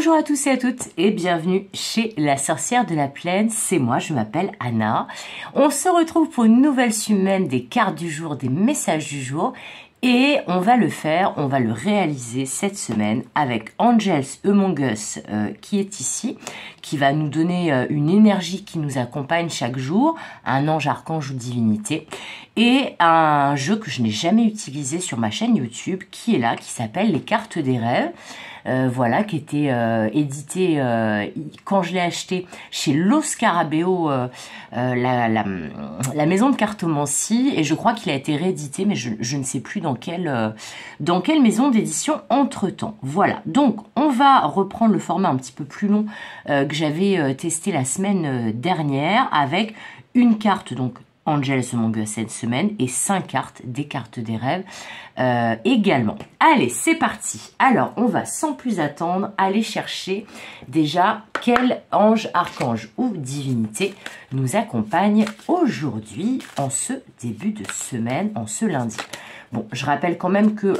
Bonjour à tous et à toutes et bienvenue chez la sorcière de la plaine, c'est moi, je m'appelle Anna. On se retrouve pour une nouvelle semaine des cartes du jour, des messages du jour et on va le réaliser cette semaine avec Angels Among Us qui est ici, qui va nous donner une énergie qui nous accompagne chaque jour, un ange, archange ou divinité et un jeu que je n'ai jamais utilisé sur ma chaîne YouTube qui est là, qui s'appelle les cartes des rêves. Voilà, qui était édité quand je l'ai acheté chez Los Scarabeo, la maison de cartomancie, et je crois qu'il a été réédité, mais je ne sais plus dans quelle maison d'édition entre-temps. Voilà, donc on va reprendre le format un petit peu plus long que j'avais testé la semaine dernière, avec une carte, donc Angels Among Us cette semaine, et 5 cartes des cartes des rêves également. Allez, c'est parti. Alors, on va sans plus attendre aller chercher déjà quel ange, archange ou divinité nous accompagne aujourd'hui en ce début de semaine, en ce lundi. Bon, je rappelle quand même que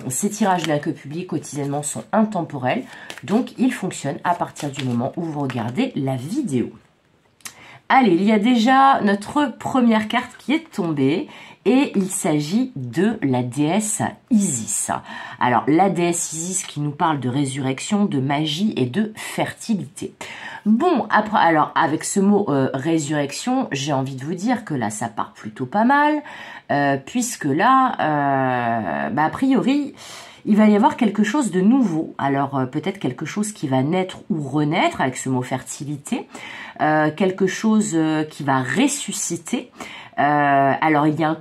ces tirages-là que publie quotidiennement sont intemporels, donc ils fonctionnent à partir du moment où vous regardez la vidéo. Allez, il y a déjà notre première carte qui est tombée et il s'agit de la déesse Isis. Alors, la déesse Isis qui nous parle de résurrection, de magie et de fertilité. Bon, après, alors, avec ce mot résurrection, j'ai envie de vous dire que là, ça part plutôt pas mal, puisque là, a priori, il va y avoir quelque chose de nouveau. Alors, peut-être quelque chose qui va naître ou renaître avec ce mot fertilité. Quelque chose qui va ressusciter. Alors, il y a un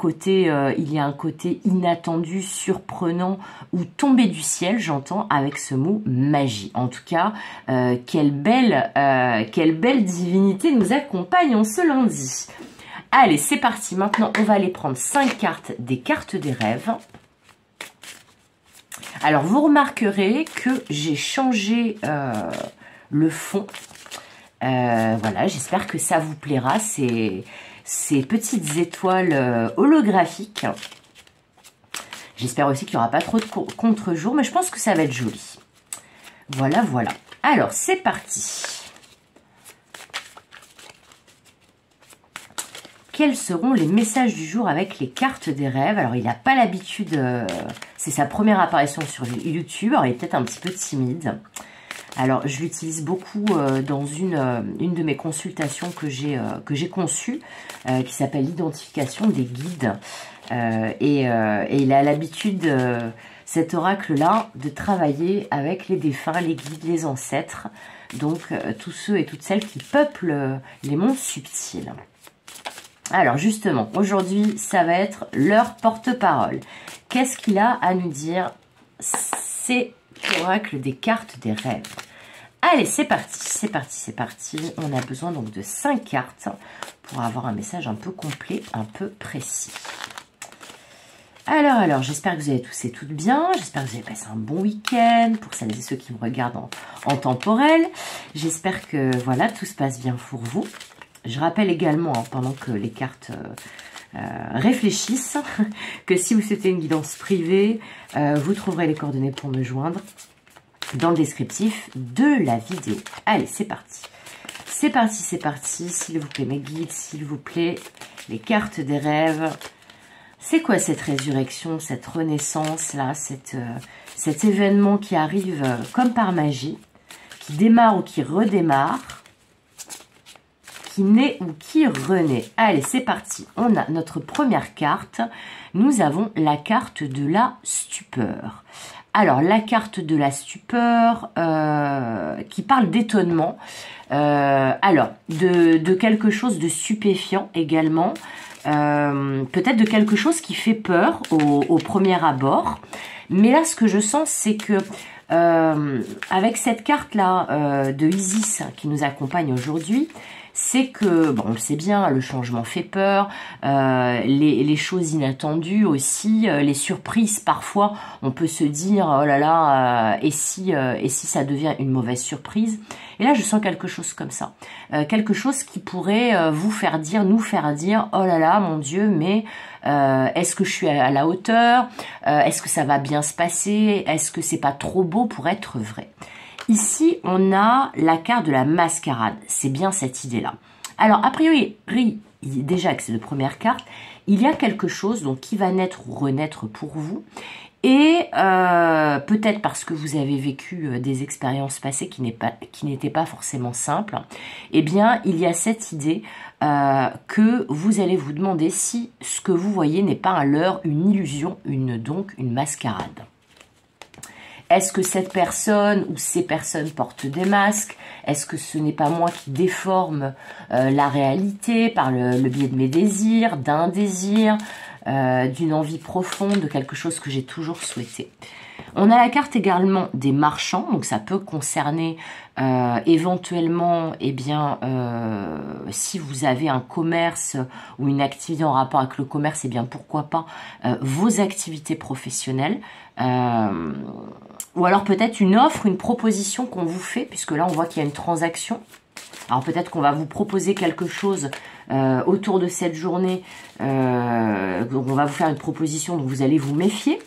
côté inattendu, surprenant ou tombé du ciel, j'entends, avec ce mot magie. En tout cas, quelle belle divinité nous accompagne en ce lundi. Allez, c'est parti. Maintenant, on va aller prendre 5 cartes des cartes des rêves. Alors, vous remarquerez que j'ai changé le fond. Voilà, j'espère que ça vous plaira, ces petites étoiles holographiques. J'espère aussi qu'il n'y aura pas trop de contre-jour, mais je pense que ça va être joli. Voilà, voilà. Alors, c'est parti. Quels seront les messages du jour avec les cartes des rêves? Alors, il n'a pas l'habitude, c'est sa première apparition sur YouTube, alors il est peut-être un petit peu timide. Alors, je l'utilise beaucoup dans une de mes consultations que j'ai conçues, qui s'appelle l'identification des guides. Et il a l'habitude, cet oracle-là, de travailler avec les défunts, les guides, les ancêtres. Donc, tous ceux et toutes celles qui peuplent les mondes subtils. Alors, justement, aujourd'hui, ça va être leur porte-parole. Qu'est-ce qu'il a à nous dire? C'est l'oracle des cartes des rêves. Allez, c'est parti, c'est parti, c'est parti. On a besoin donc de 5 cartes pour avoir un message un peu complet, un peu précis. Alors, j'espère que vous allez tous et toutes bien. J'espère que vous avez passé un bon week-end pour celles et ceux qui me regardent en temporel. J'espère que, voilà, tout se passe bien pour vous. Je rappelle également, pendant que les cartes réfléchissent, que si vous souhaitez une guidance privée, vous trouverez les coordonnées pour me joindre dans le descriptif de la vidéo. Allez, c'est parti. C'est parti, c'est parti. S'il vous plaît, mes guides, s'il vous plaît, les cartes des rêves. C'est quoi cette résurrection, cette renaissance-là, cet événement qui arrive comme par magie, qui démarre ou qui redémarre, qui naît ou qui renaît? Allez, c'est parti. On a notre première carte. Nous avons la carte de la stupeur. Alors, la carte de la stupeur qui parle d'étonnement. Alors, de quelque chose de stupéfiant également. Peut-être de quelque chose qui fait peur au premier abord. Mais là, ce que je sens, c'est que avec cette carte-là de Isis qui nous accompagne aujourd'hui, c'est que, bon, on le sait bien, le changement fait peur, les choses inattendues aussi, les surprises, parfois, on peut se dire, oh là là, et si ça devient une mauvaise surprise? Et là, je sens quelque chose comme ça. Quelque chose qui pourrait nous faire dire, oh là là, mon Dieu, mais est-ce que je suis à la hauteur? Est-ce que ça va bien se passer? Est-ce que c'est pas trop beau pour être vrai? Ici, on a la carte de la mascarade. C'est bien cette idée-là. Alors, a priori, déjà avec ces deux premières cartes, il y a quelque chose donc, qui va naître ou renaître pour vous. Et peut-être parce que vous avez vécu des expériences passées qui n'étaient pas forcément simples, eh bien, il y a cette idée que vous allez vous demander si ce que vous voyez n'est pas un leurre, une illusion, donc une mascarade. Est-ce que cette personne ou ces personnes portent des masques? Est-ce que ce n'est pas moi qui déforme la réalité par le biais de mes désirs, d'un désir, d'une envie profonde, de quelque chose que j'ai toujours souhaité? On a la carte également des marchands, donc ça peut concerner éventuellement, eh bien, si vous avez un commerce ou une activité en rapport avec le commerce, eh bien, pourquoi pas vos activités professionnelles, ou alors peut-être une offre, une proposition qu'on vous fait, puisque là on voit qu'il y a une transaction. Alors peut-être qu'on va vous proposer quelque chose autour de cette journée, donc on va vous faire une proposition dont vous allez vous méfier.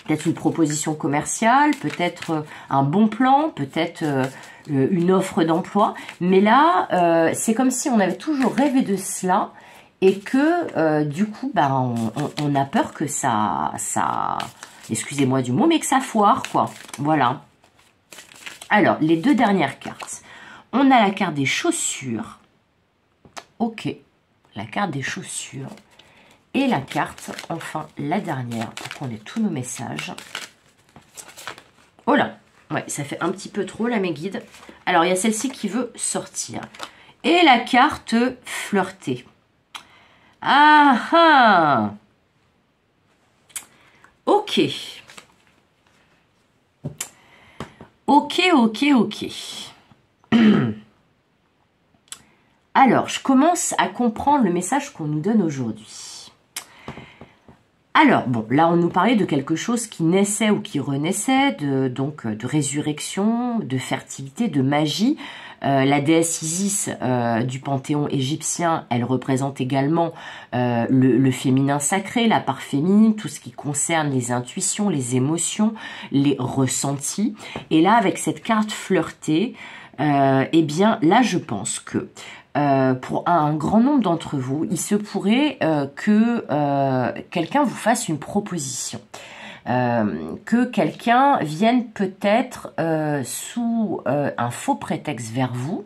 Peut-être une proposition commerciale, peut-être un bon plan, peut-être une offre d'emploi. Mais là, c'est comme si on avait toujours rêvé de cela et que du coup, bah, on a peur que ça excusez-moi du mot, mais que ça foire, quoi. Voilà. Alors, les deux dernières cartes. On a la carte des chaussures. Ok, la carte des chaussures. Et la carte, enfin, la dernière, pour qu'on ait tous nos messages. Oh là, ouais, ça fait un petit peu trop, là, mes guides. Alors, il y a celle-ci qui veut sortir. Et la carte flirter. Ah ah! Ok. Ok, ok, ok. Alors, je commence à comprendre le message qu'on nous donne aujourd'hui. Alors, bon, là, on nous parlait de quelque chose qui naissait ou qui renaissait, donc de résurrection, de fertilité, de magie. La déesse Isis du panthéon égyptien, elle représente également le féminin sacré, la part féminine, tout ce qui concerne les intuitions, les émotions, les ressentis. Et là, avec cette carte flirtée, eh bien, là, je pense que pour un grand nombre d'entre vous, il se pourrait que quelqu'un vous fasse une proposition. Que quelqu'un vienne peut-être sous un faux prétexte vers vous.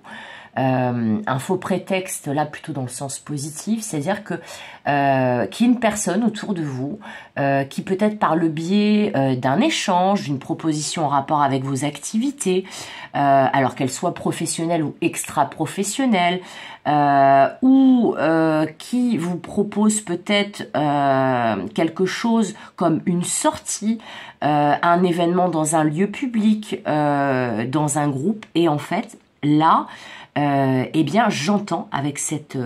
Un faux prétexte là plutôt dans le sens positif, c'est-à-dire que qu'il y ait une personne autour de vous qui peut-être par le biais d'un échange, d'une proposition en rapport avec vos activités, alors qu'elle soit professionnelle ou extra-professionnelle, ou qui vous propose peut-être quelque chose comme une sortie, un événement dans un lieu public, dans un groupe, et en fait, là, eh bien, j'entends avec cette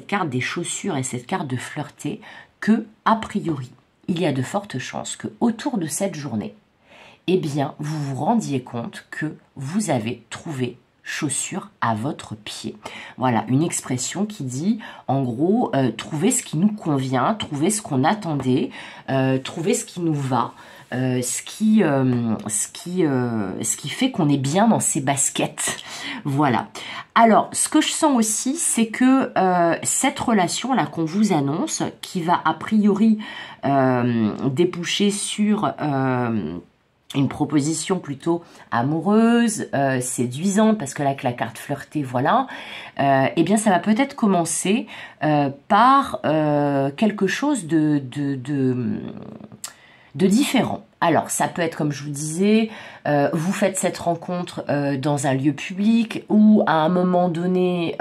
carte des chaussures et cette carte de flirter que, a priori, il y a de fortes chances que autour de cette journée, eh bien, vous vous rendiez compte que vous avez trouvé chaussures à votre pied. Voilà, une expression qui dit, en gros, trouver ce qui nous convient, trouver ce qu'on attendait, trouver ce qui nous va, ce qui fait qu'on est bien dans ses baskets. Voilà. Alors, ce que je sens aussi, c'est que cette relation-là qu'on vous annonce, qui va a priori déboucher sur une proposition plutôt amoureuse, séduisante, parce que là, avec la carte flirtée, voilà, eh bien, ça va peut-être commencer par quelque chose de différent. Alors, ça peut être, comme je vous disais, vous faites cette rencontre dans un lieu public ou à un moment donné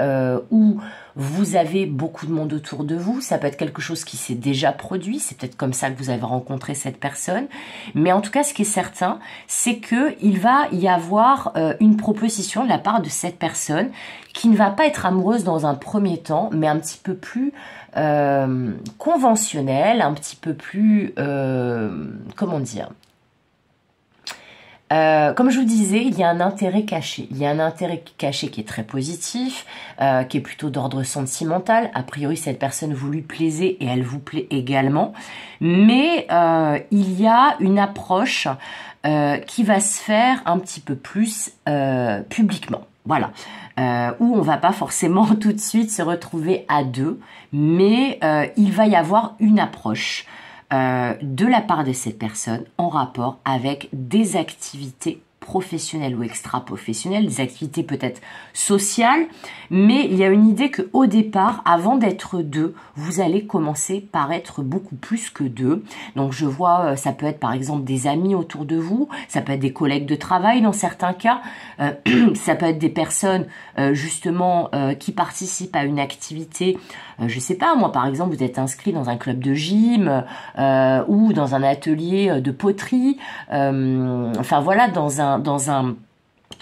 où vous avez beaucoup de monde autour de vous. Ça peut être quelque chose qui s'est déjà produit. C'est peut-être comme ça que vous avez rencontré cette personne. Mais en tout cas, ce qui est certain, c'est qu'il va y avoir une proposition de la part de cette personne qui ne va pas être amoureuse dans un premier temps, mais un petit peu plus conventionnelle, un petit peu plus, comment dire, Comme je vous disais, il y a un intérêt caché. Il y a un intérêt caché qui est très positif, qui est plutôt d'ordre sentimental. A priori, cette personne vous lui plaisez et elle vous plaît également. Mais il y a une approche qui va se faire un petit peu plus publiquement. Voilà, où on va pas forcément tout de suite se retrouver à deux, mais il va y avoir une approche de la part de cette personne en rapport avec des activités professionnelles ou extra-professionnelles, des activités peut-être sociales, mais il y a une idée que au départ, avant d'être deux, vous allez commencer par être beaucoup plus que deux. Donc je vois, ça peut être par exemple des amis autour de vous, ça peut être des collègues de travail dans certains cas, ça peut être des personnes justement qui participent à une activité, je sais pas, moi par exemple vous êtes inscrit dans un club de gym ou dans un atelier de poterie, enfin voilà,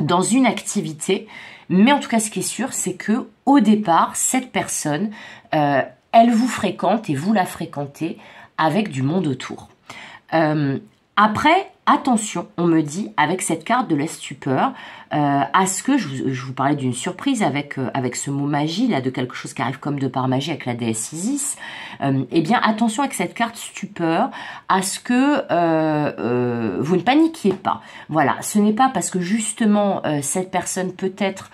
dans une activité. Mais en tout cas, ce qui est sûr, c'est que au départ, cette personne, elle vous fréquente et vous la fréquentez avec du monde autour. Après, attention, on me dit, avec cette carte de la stupeur, à ce que, je vous parlais d'une surprise avec ce mot magie, là, de quelque chose qui arrive comme de par magie avec la déesse Isis, eh bien, attention avec cette carte stupeur, à ce que vous ne paniquiez pas. Voilà, ce n'est pas parce que justement, cette personne peut-être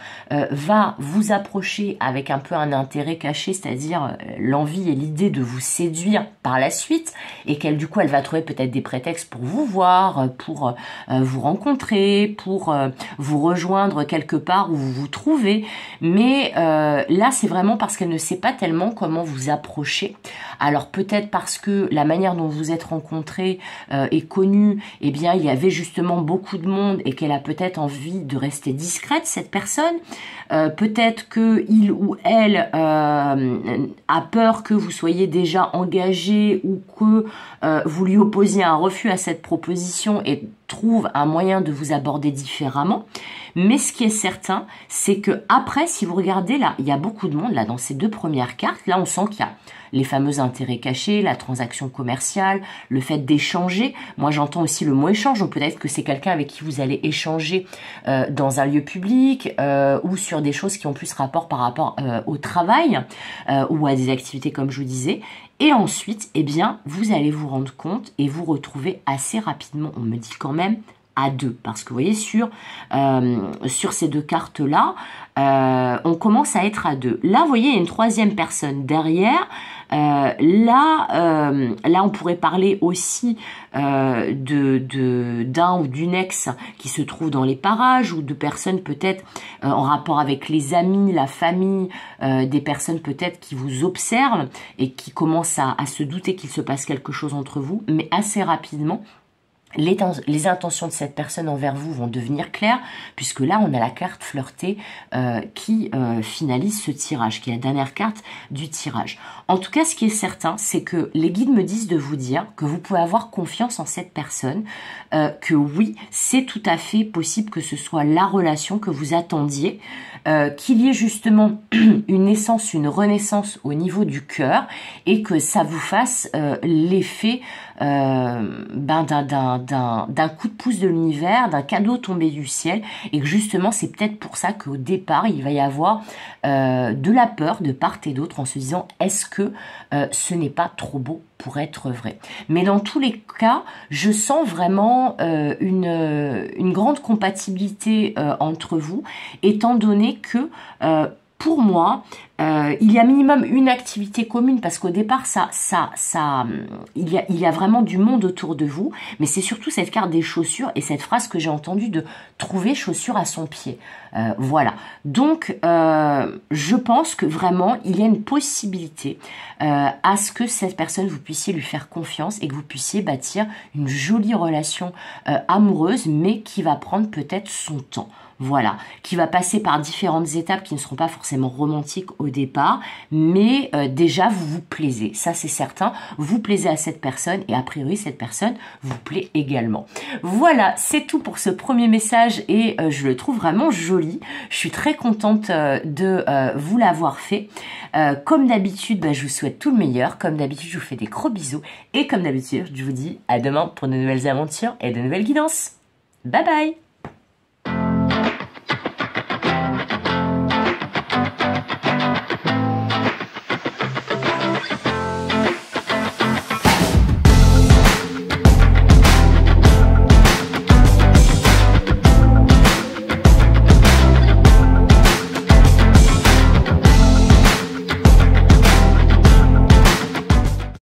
va vous approcher avec un peu un intérêt caché, c'est-à-dire l'envie et l'idée de vous séduire par la suite, et qu'elle, du coup, elle va trouver peut-être des prétextes pour vous voir, pour vous rencontrer, pour vous rejoindre quelque part où vous vous trouvez, mais là c'est vraiment parce qu'elle ne sait pas tellement comment vous approcher. Alors peut-être parce que la manière dont vous êtes rencontrés est connue, eh bien il y avait justement beaucoup de monde et qu'elle a peut-être envie de rester discrète, cette personne. Peut-être que il ou elle a peur que vous soyez déjà engagé ou que vous lui opposiez un refus à cette proposition et trouve un moyen de vous aborder différemment. Mais ce qui est certain, c'est que après, si vous regardez là, il y a beaucoup de monde là dans ces deux premières cartes. Là, on sent qu'il y a les fameux intérêts cachés, la transaction commerciale, le fait d'échanger. Moi, j'entends aussi le mot échange. Donc peut-être que c'est quelqu'un avec qui vous allez échanger dans un lieu public ou sur des choses qui ont plus rapport par rapport au travail ou à des activités comme je vous disais. Et ensuite, eh bien, vous allez vous rendre compte et vous retrouver assez rapidement, on me dit quand même, à deux. Parce que vous voyez, sur ces deux cartes-là, on commence à être à deux. Là, vous voyez, il y a une troisième personne derrière. Là, on pourrait parler aussi d'un ou d'une ex qui se trouve dans les parages ou de personnes peut-être en rapport avec les amis, la famille, des personnes peut-être qui vous observent et qui commencent à se douter qu'il se passe quelque chose entre vous, mais assez rapidement, les intentions de cette personne envers vous vont devenir claires, puisque là, on a la carte flirtée qui finalise ce tirage, qui est la dernière carte du tirage. En tout cas, ce qui est certain, c'est que les guides me disent de vous dire que vous pouvez avoir confiance en cette personne, que oui, c'est tout à fait possible que ce soit la relation que vous attendiez, qu'il y ait justement une naissance, une renaissance au niveau du cœur, et que ça vous fasse l'effet d'un coup de pouce de l'univers, d'un cadeau tombé du ciel, et que justement c'est peut-être pour ça qu'au départ il va y avoir de la peur de part et d'autre en se disant est-ce que ce n'est pas trop beau pour être vrai. Mais dans tous les cas, je sens vraiment une grande compatibilité entre vous, étant donné que pour moi, il y a minimum une activité commune parce qu'au départ, il y a vraiment du monde autour de vous, mais c'est surtout cette carte des chaussures et cette phrase que j'ai entendue de trouver chaussure à son pied. Voilà. Donc, je pense que vraiment, il y a une possibilité à ce que cette personne, vous puissiez lui faire confiance et que vous puissiez bâtir une jolie relation amoureuse, mais qui va prendre peut-être son temps. Voilà, qui va passer par différentes étapes qui ne seront pas forcément romantiques au départ, mais déjà vous vous plaisez, ça c'est certain, vous plaisez à cette personne et a priori cette personne vous plaît également. Voilà, c'est tout pour ce premier message et je le trouve vraiment joli, je suis très contente de vous l'avoir fait. Comme d'habitude, je vous souhaite tout le meilleur, comme d'habitude je vous fais des gros bisous et comme d'habitude je vous dis à demain pour de nouvelles aventures et de nouvelles guidances. Bye bye!